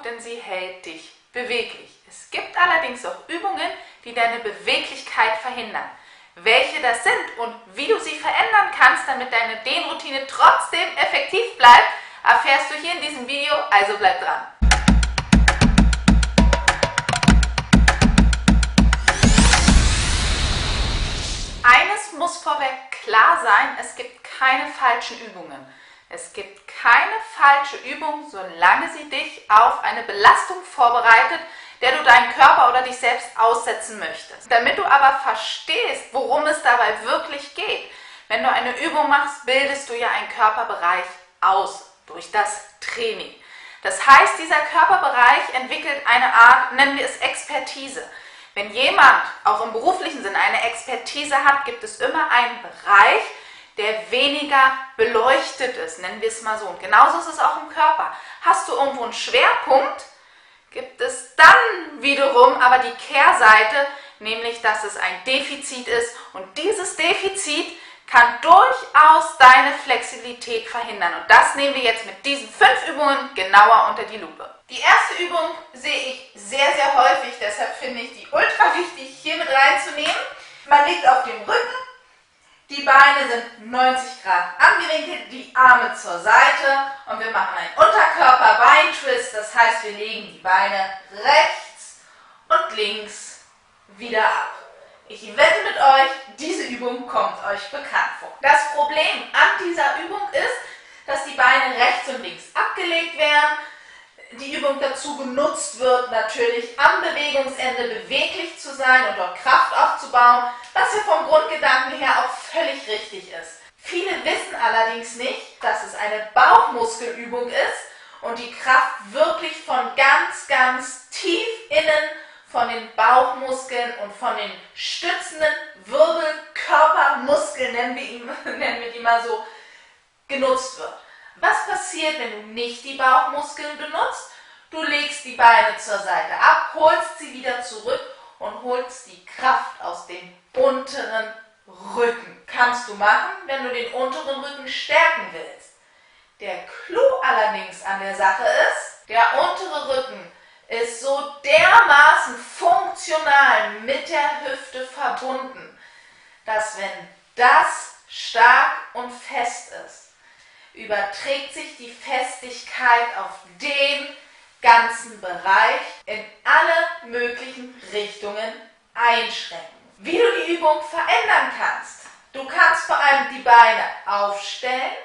denn sie hält dich beweglich. Es gibt allerdings auch Übungen, die deine Beweglichkeit verhindern. Welche das sind und wie du sie verändern kannst, damit deine Dehnroutine trotzdem effektiv bleibt, erfährst du hier in diesem Video, also bleib dran. Eines muss vorweg klar sein, es gibt keine falschen Übungen. Es gibt keine falsche Übung, solange sie dich auf eine Belastung vorbereitet, der du deinen Körper oder dich selbst aussetzen möchtest. Damit du aber verstehst, worum es dabei wirklich geht, wenn du eine Übung machst, bildest du ja einen Körperbereich aus durch das Training. Das heißt, dieser Körperbereich entwickelt eine Art, nennen wir es Expertise. Wenn jemand auch im beruflichen Sinne eine Expertise hat, gibt es immer einen Bereich, der weniger beleuchtet ist, nennen wir es mal so. Und genauso ist es auch im Körper. Hast du irgendwo einen Schwerpunkt, gibt es dann wiederum aber die Kehrseite, nämlich dass es ein Defizit ist. Und dieses Defizit kann durchaus deine Flexibilität verhindern. Und das nehmen wir jetzt mit diesen 5 Übungen genauer unter die Lupe. Die erste Übung sehe ich sehr, sehr häufig, deshalb finde ich die ultra wichtig, hier mit reinzunehmen. Man liegt auf dem Rücken, die Beine sind 90 Grad angewinkelt, die Arme zur Seite und wir machen einen Unterkörper-Bein-Twist, das heißt, wir legen die Beine rechts und links wieder ab. Ich wette mit euch, diese Übung kommt euch bekannt vor. Das Problem an dieser Übung ist, dass die Beine rechts und links abgelegt werden. Die Übung dazu genutzt wird, natürlich am Bewegungsende beweglich zu sein und dort Kraft aufzubauen, was ja vom Grundgedanken her auch völlig richtig ist. Viele wissen allerdings nicht, dass es eine Bauchmuskelübung ist und die Kraft wirklich von ganz, ganz tief innen von den Bauchmuskeln und von den stützenden Wirbelkörpermuskeln, nennen wir die mal so, genutzt wird. Was passiert, wenn du nicht die Bauchmuskeln benutzt? Du legst die Beine zur Seite ab, holst sie wieder zurück und holst die Kraft aus dem unteren Rücken. Kannst du machen, wenn du den unteren Rücken stärken willst. Der Clou allerdings an der Sache ist, der untere Rücken ist so dermaßen funktional mit der Hüfte verbunden, dass wenn das stark und fest ist, überträgt sich die Festigkeit auf den ganzen Bereich in alle möglichen Richtungen einschränken. Wie du die Übung verändern kannst. Du kannst vor allem die Beine aufstellen,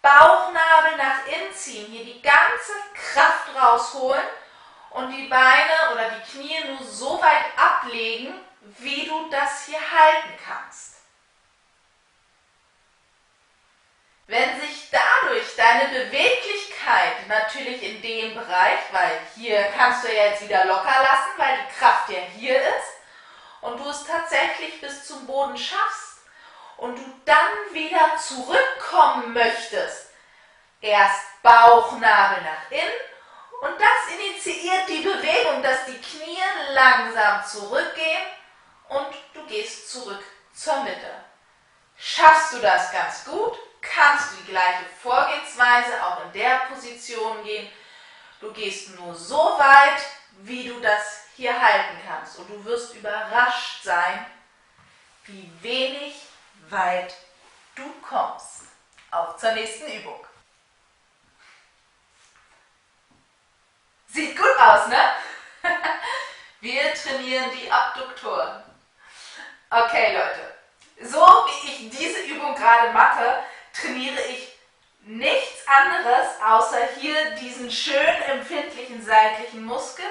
Bauchnabel nach innen ziehen, hier die ganze Kraft rausholen und die Beine oder die Knie nur so weit ablegen, wie du das hier halten kannst. Wenn sich dadurch deine Beweglichkeit natürlich in dem Bereich, weil hier kannst du ja jetzt wieder locker lassen, weil die Kraft ja hier ist und du es tatsächlich bis zum Boden schaffst und du dann wieder zurückkommen möchtest, erst Bauchnabel nach innen und das initiiert die Bewegung, dass die Knie langsam zurückgehen und du gehst zurück zur Mitte. Schaffst du das ganz gut, kannst du die gleiche Vorgehensweise auch in der Position gehen. Du gehst nur so weit, wie du das hier halten kannst. Und du wirst überrascht sein, wie wenig weit du kommst. Auf zur nächsten Übung. Sieht gut aus, ne? Wir trainieren die Abduktoren. Okay, Leute. So wie ich diese Übung gerade mache, trainiere ich nichts anderes, außer hier diesen schön empfindlichen seitlichen Muskel.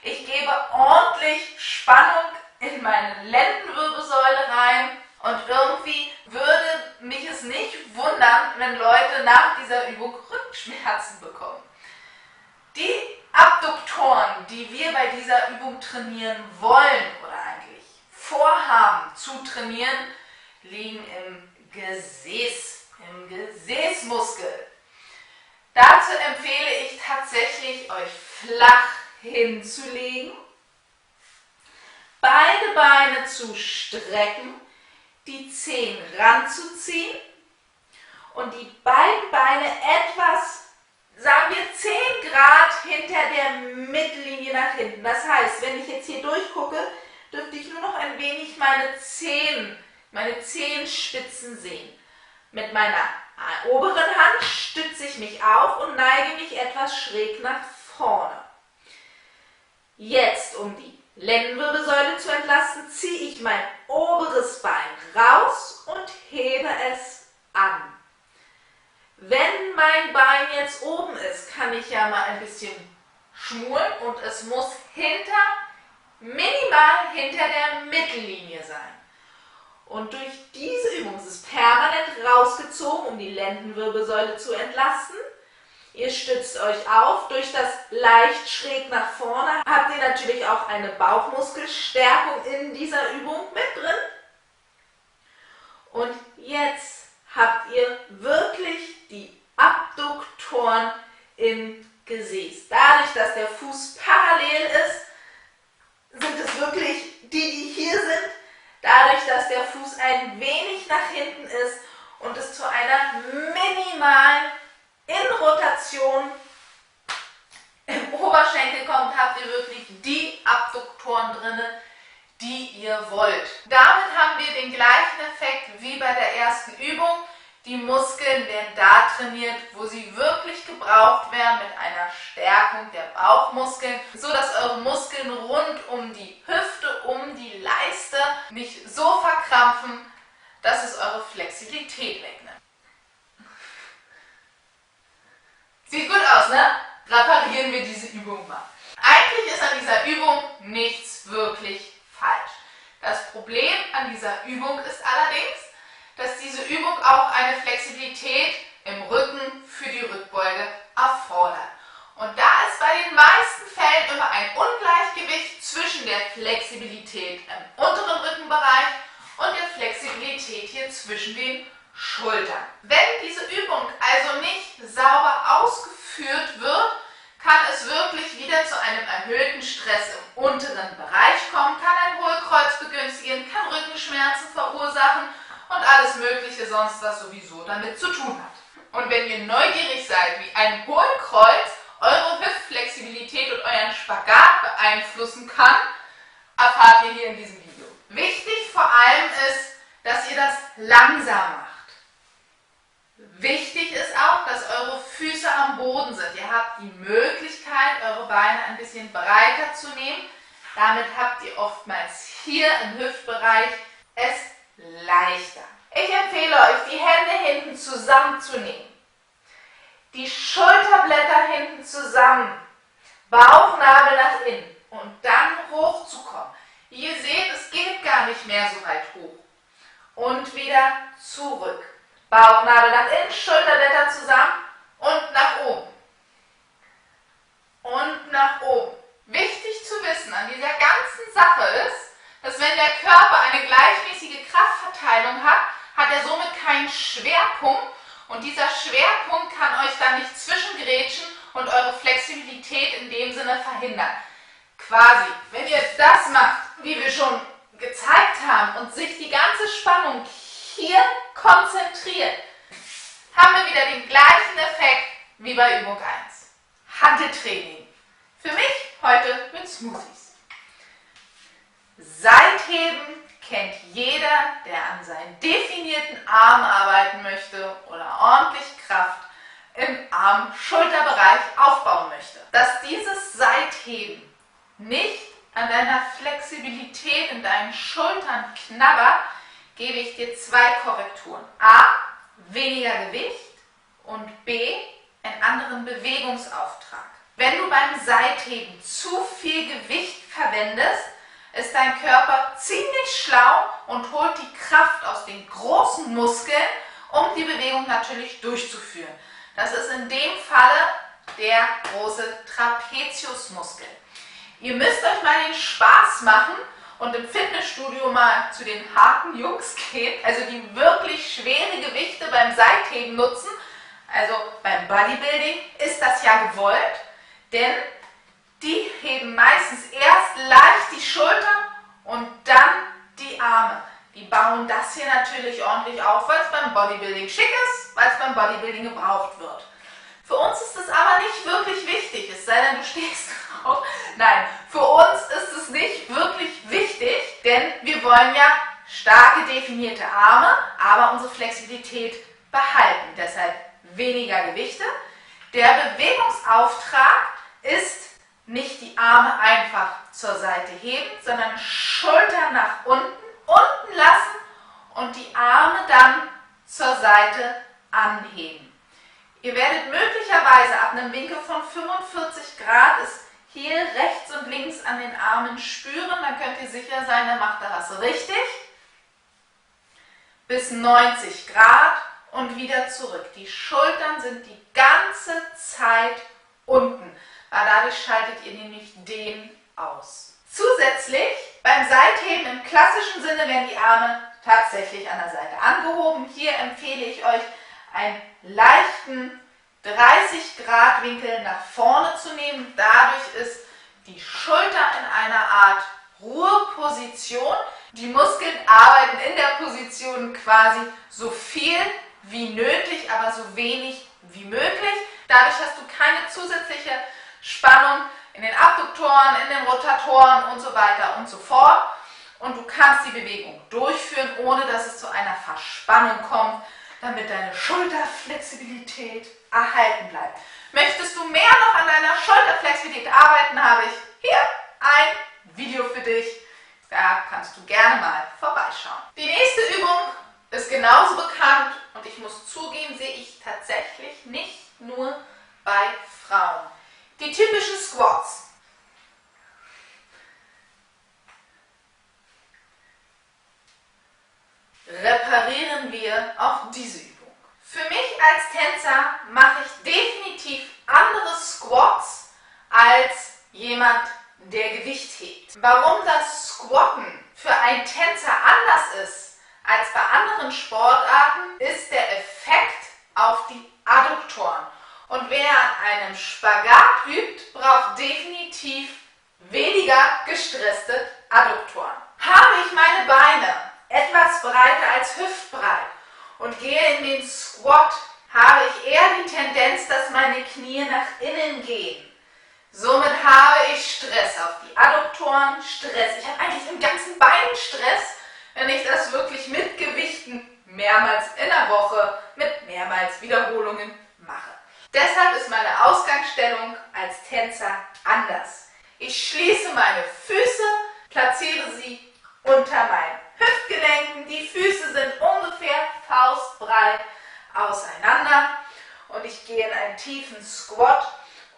Ich gebe ordentlich Spannung in meine Lendenwirbelsäule rein und irgendwie würde mich es nicht wundern, wenn Leute nach dieser Übung Rückenschmerzen bekommen. Die Abduktoren, die wir bei dieser Übung trainieren wollen oder eigentlich vorhaben zu trainieren, liegen im Gesäß. Im Gesäßmuskel. Dazu empfehle ich tatsächlich, euch flach hinzulegen, beide Beine zu strecken, die Zehen ranzuziehen und die beiden Beine etwas, sagen wir 10 Grad hinter der Mittellinie nach hinten. Das heißt, wenn ich jetzt hier durchgucke, dürfte ich nur noch ein wenig meine Zehenspitzen sehen. Mit meiner oberen Hand stütze ich mich auf und neige mich etwas schräg nach vorne. Jetzt, um die Lendenwirbelsäule zu entlasten, ziehe ich mein oberes Bein raus und hebe es an. Wenn mein Bein jetzt oben ist, kann ich ja mal ein bisschen schmulen und es muss minimal hinter der Mittellinie sein. Und durch diese Übung ist es permanent rausgezogen, um die Lendenwirbelsäule zu entlasten. Ihr stützt euch auf, durch das leicht schräg nach vorne habt ihr natürlich auch eine Bauchmuskelstärkung in dieser Übung mit drin. Und jetzt habt ihr wirklich die Abduktoren im Gesäß. Dadurch, dass der Fuß parallel ist, sind es wirklich die hier sind. Dadurch, dass der Fuß ein wenig nach hinten ist und es zu einer minimalen Rotation im Oberschenkel kommt, habt ihr wirklich die Abduktoren drin, die ihr wollt. Damit haben wir den gleichen Effekt wie bei der ersten Übung. Die Muskeln werden da trainiert, wo sie wirklich gebraucht werden, mit einer Stärkung der Bauchmuskeln, so dass eure Muskeln rund um die Hüfte, um die Leiste nicht so verkrampfen, dass es eure Flexibilität wegnimmt. Sieht gut aus, ne? Reparieren wir diese Übung mal. Eigentlich ist an dieser Übung nichts wirklich falsch. Das Problem an dieser Übung ist allerdings, dass diese Übung auch eine Flexibilität im Rücken für die Rückbeuge erfordert. Und da ist bei den meisten Fällen immer ein Ungleichgewicht zwischen der Flexibilität im unteren Rückenbereich und der Flexibilität hier zwischen den Schultern. Wenn diese Übung also nicht sauber ausgeführt wird, kann es wirklich wieder zu einem erhöhten Stress im unteren Bereich kommen, kann ein Hohlkreuz begünstigen, kann Rückenschmerzen verursachen und alles Mögliche sonst, was sowieso damit zu tun hat. Und wenn ihr neugierig seid, wie ein Hohlkreuz eure Hüftflexibilität und euren Spagat beeinflussen kann, erfahrt ihr hier in diesem Video. Wichtig vor allem ist, dass ihr das langsam macht. Wichtig ist auch, dass eure Füße am Boden sind. Ihr habt die Möglichkeit, eure Beine ein bisschen breiter zu nehmen. Damit habt ihr oftmals hier im Hüftbereich es leichter. Ich empfehle euch, die Hände hinten zusammenzunehmen. Die Schulterblätter hinten zusammen. Bauchnabel nach innen und dann hochzukommen. Wie ihr seht, es geht gar nicht mehr so weit hoch. Und wieder zurück. Bauchnabel nach innen, Schulterblätter zusammen und nach oben. Und nach oben. Wichtig zu wissen an dieser ganzen Sache ist, dass wenn der Körper eine gleichmäßige Kraftverteilung hat, hat er somit keinen Schwerpunkt und dieser Schwerpunkt kann euch dann nicht zwischengrätschen und eure Flexibilität in dem Sinne verhindern. Quasi, wenn ihr das macht, wie wir schon gezeigt haben und sich die ganze Spannung hier konzentriert, haben wir wieder den gleichen Effekt wie bei Übung 1. Hanteltraining. Für mich heute mit Smoothies. Seitheben kennt jeder, der an seinen definierten Arm arbeiten möchte oder ordentlich Kraft im Arm-Schulterbereich aufbauen möchte. Dass dieses Seitheben nicht an deiner Flexibilität in deinen Schultern knabbert, gebe ich dir zwei Korrekturen. A, weniger Gewicht und B, einen anderen Bewegungsauftrag. Wenn du beim Seitheben zu viel Gewicht verwendest, ist dein Körper ziemlich schlau und holt die Kraft aus den großen Muskeln, um die Bewegung natürlich durchzuführen. Das ist in dem Falle der große Trapeziusmuskel. Ihr müsst euch mal den Spaß machen und im Fitnessstudio mal zu den harten Jungs gehen, also die wirklich schwere Gewichte beim Seitheben nutzen. Also beim Bodybuilding ist das ja gewollt, denn die heben meistens erst leicht die Schultern und dann die Arme. Die bauen das hier natürlich ordentlich auf, weil es beim Bodybuilding schick ist, weil es beim Bodybuilding gebraucht wird. Für uns ist es aber nicht wirklich wichtig, es sei denn, du stehst du auch. Nein, für uns ist es nicht wirklich wichtig, denn wir wollen ja starke definierte Arme, aber unsere Flexibilität behalten. Deshalb weniger Gewichte. Der Bewegungsauftrag ist nicht die Arme einfach zur Seite heben, sondern Schultern nach unten lassen und die Arme dann zur Seite anheben. Ihr werdet möglicherweise ab einem Winkel von 45 Grad es hier rechts und links an den Armen spüren. Dann könnt ihr sicher sein, dann macht er das richtig. Bis 90 Grad und wieder zurück. Die Schultern sind die ganze Zeit unten. Dadurch schaltet ihr nämlich den aus. Zusätzlich beim Seitheben im klassischen Sinne werden die Arme tatsächlich an der Seite angehoben. Hier empfehle ich euch einen leichten 30 Grad Winkel nach vorne zu nehmen. Dadurch ist die Schulter in einer Art Ruheposition. Die Muskeln arbeiten in der Position quasi so viel wie nötig, aber so wenig wie möglich. Dadurch hast du keine zusätzliche Spannung in den Abduktoren, in den Rotatoren und so weiter und so fort. Und du kannst die Bewegung durchführen, ohne dass es zu einer Verspannung kommt, damit deine Schulterflexibilität erhalten bleibt. Möchtest du mehr noch an deiner Schulterflexibilität arbeiten, habe ich hier ein Video für dich. Da kannst du gerne mal vorbeischauen. Die nächste Übung ist genauso bekannt und ich muss zugeben, sehe ich tatsächlich nicht nur bei Frauen. Die typischen Squats. Reparieren wir auch diese Übung. Für mich als Tänzer mache ich definitiv andere Squats als jemand, der Gewicht hebt. Warum das Squatten für einen Tänzer anders ist als bei anderen Sportarten, ist der Effekt auf die Adduktoren. Und wer an einem Spagat übt, braucht definitiv weniger gestresste Adduktoren. Habe ich meine Beine etwas breiter als hüftbreit und gehe in den Squat, habe ich eher die Tendenz, dass meine Knie nach innen gehen. Somit habe ich Stress auf die Adduktoren, Stress. Ich habe eigentlich im ganzen Bein Stress, wenn ich das wirklich mit Gewichten mehrmals in der Woche mit mehrmals Wiederholungen mache. Deshalb ist meine Ausgangsstellung als Tänzer anders. Ich schließe meine Füße, platziere sie unter meinen Hüftgelenken. Die Füße sind ungefähr faustbreit auseinander und ich gehe in einen tiefen Squat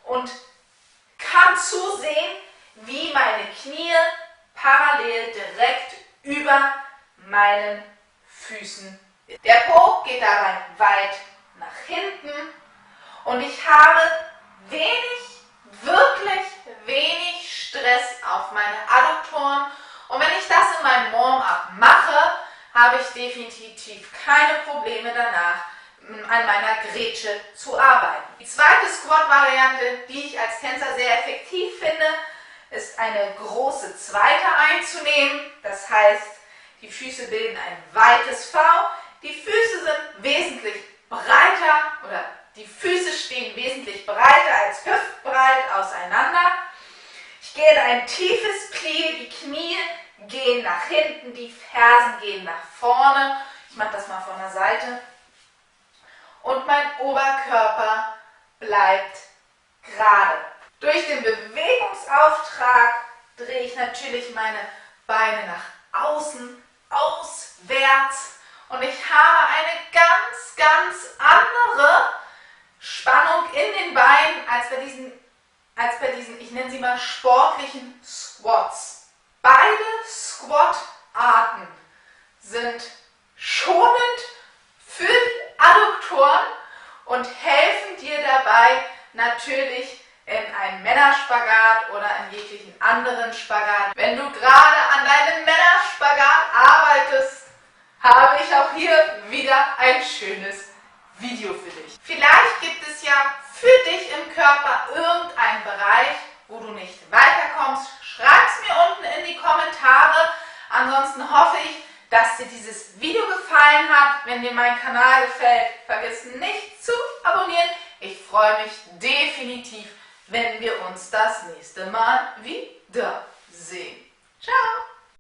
und kann zusehen, wie meine Knie parallel direkt über meinen Füßen ist. Der Po geht dabei weit nach hinten und ich habe wirklich wenig Stress auf meine Adduktoren. Und wenn ich das in meinem Warm-up mache, habe ich definitiv keine Probleme danach, an meiner Grätsche zu arbeiten. Die zweite Squat-Variante, die ich als Tänzer sehr effektiv finde, ist eine große Zweite einzunehmen. Das heißt, die Füße bilden ein weites V. Die Füße sind wesentlich breiter oder die Füße stehen wesentlich breiter als hüftbreit auseinander. Ich gehe in ein tiefes Plie, die Knie gehen nach hinten, die Fersen gehen nach vorne. Ich mache das mal von der Seite. Und mein Oberkörper bleibt gerade. Durch den Bewegungsauftrag drehe ich natürlich meine Beine nach außen, auswärts. Und ich habe eine ganz andere Spannung in den Beinen als bei diesen, ich nenne sie mal sportlichen Squats. Beide Squat-Arten sind schonend für die Adduktoren und helfen dir dabei natürlich in einem Männerspagat oder in jeglichen anderen Spagat. Wenn du gerade an deinem Männerspagat arbeitest, habe ich auch hier wieder ein schönes Video für dich. Vielleicht gibt es ja für dich im Körper irgendeinen Bereich, wo du nicht weiterkommst. Schreib es mir unten in die Kommentare. Ansonsten hoffe ich, dass dir dieses Video gefallen hat. Wenn dir mein Kanal gefällt, vergiss nicht zu abonnieren. Ich freue mich definitiv, wenn wenn wir uns das nächste Mal wiedersehen.